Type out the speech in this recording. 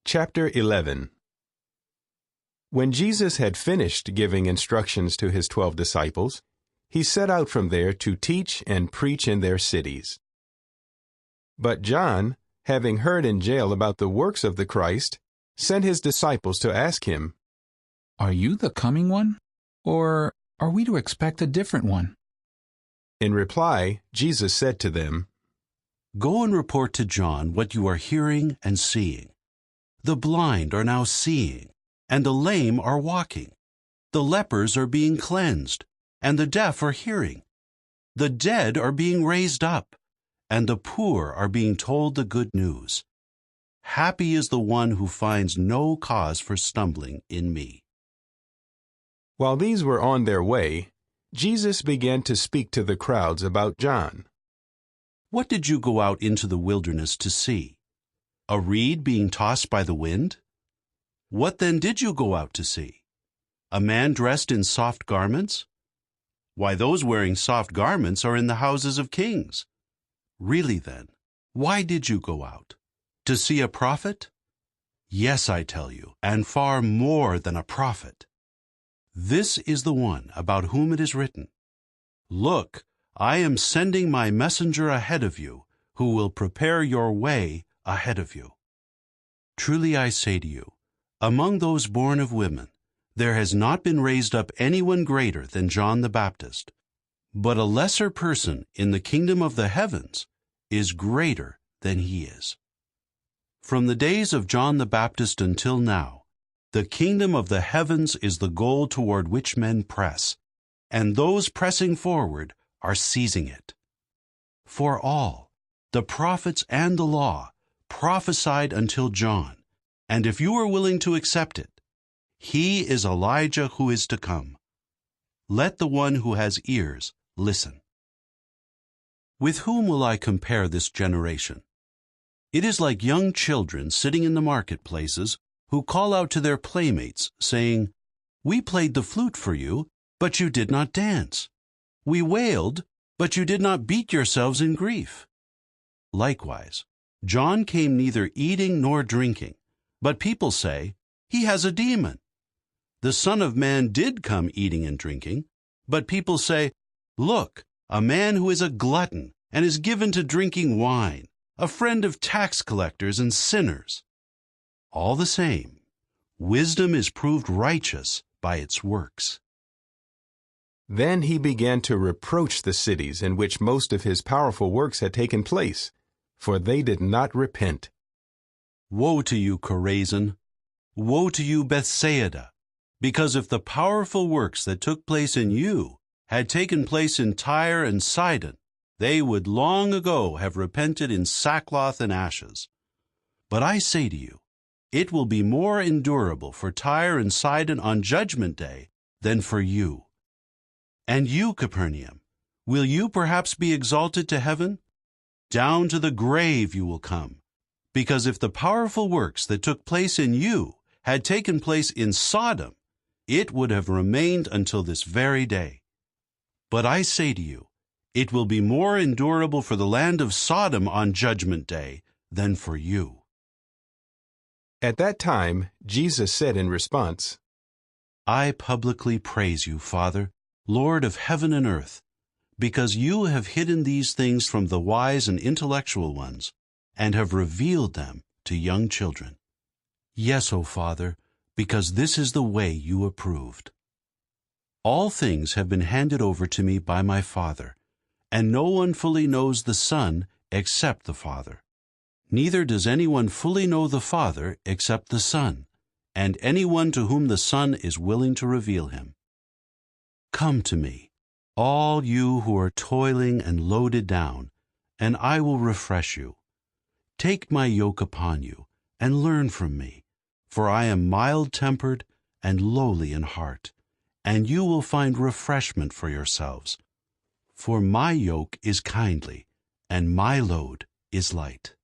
Chapter 11. When Jesus had finished giving instructions to his 12 disciples, he set out from there to teach and preach in their cities. But John, having heard in jail about the works of the Christ, sent his disciples to ask him, "Are you the coming one? Or are we to expect a different one?" In reply, Jesus said to them, "Go and report to John what you are hearing and seeing. The blind are now seeing, and the lame are walking. The lepers are being cleansed, and the deaf are hearing. The dead are being raised up, and the poor are being told the good news. Happy is the one who finds no cause for stumbling in me." While these were on their way, Jesus began to speak to the crowds about John. "What did you go out into the wilderness to see? A reed being tossed by the wind? What then did you go out to see? A man dressed in soft garments? Why, those wearing soft garments are in the houses of kings. Really then, why did you go out? To see a prophet? Yes, I tell you, and far more than a prophet. This is the one about whom it is written, 'Look, I am sending my messenger ahead of you, who will prepare your way ahead of you.' Truly I say to you, among those born of women, there has not been raised up anyone greater than John the Baptist, but a lesser person in the kingdom of the heavens is greater than he is. From the days of John the Baptist until now, the kingdom of the heavens is the goal toward which men press, and those pressing forward are seizing it. For all, the prophets and the law, prophesied until John, and if you are willing to accept it, he is Elijah who is to come. Let the one who has ears listen. With whom will I compare this generation? It is like young children sitting in the marketplaces who call out to their playmates, saying, 'We played the flute for you, but you did not dance. We wailed, but you did not beat yourselves in grief.' Likewise, John came neither eating nor drinking, but people say, 'He has a demon.' The Son of Man did come eating and drinking, but people say, 'Look, a man who is a glutton and is given to drinking wine, a friend of tax collectors and sinners.' All the same, wisdom is proved righteous by its works." Then he began to reproach the cities in which most of his powerful works had taken place, for they did not repent. "Woe to you, Chorazin! Woe to you, Bethsaida! Because if the powerful works that took place in you had taken place in Tyre and Sidon, they would long ago have repented in sackcloth and ashes. But I say to you, it will be more endurable for Tyre and Sidon on Judgment Day than for you. And you, Capernaum, will you perhaps be exalted to heaven? Down to the grave you will come. Because if the powerful works that took place in you had taken place in Sodom, it would have remained until this very day. But I say to you, it will be more endurable for the land of Sodom on Judgment Day than for you." At that time, Jesus said in response, "I publicly praise you, Father, Lord of heaven and earth, because you have hidden these things from the wise and intellectual ones, and have revealed them to young children. Yes, O Father, because this is the way you approved. All things have been handed over to me by my Father, and no one fully knows the Son except the Father. Neither does anyone fully know the Father except the Son, and anyone to whom the Son is willing to reveal him. Come to me, all you who are toiling and loaded down, and I will refresh you. Take my yoke upon you, and learn from me, for I am mild-tempered and lowly in heart, and you will find refreshment for yourselves. For my yoke is kindly, and my load is light."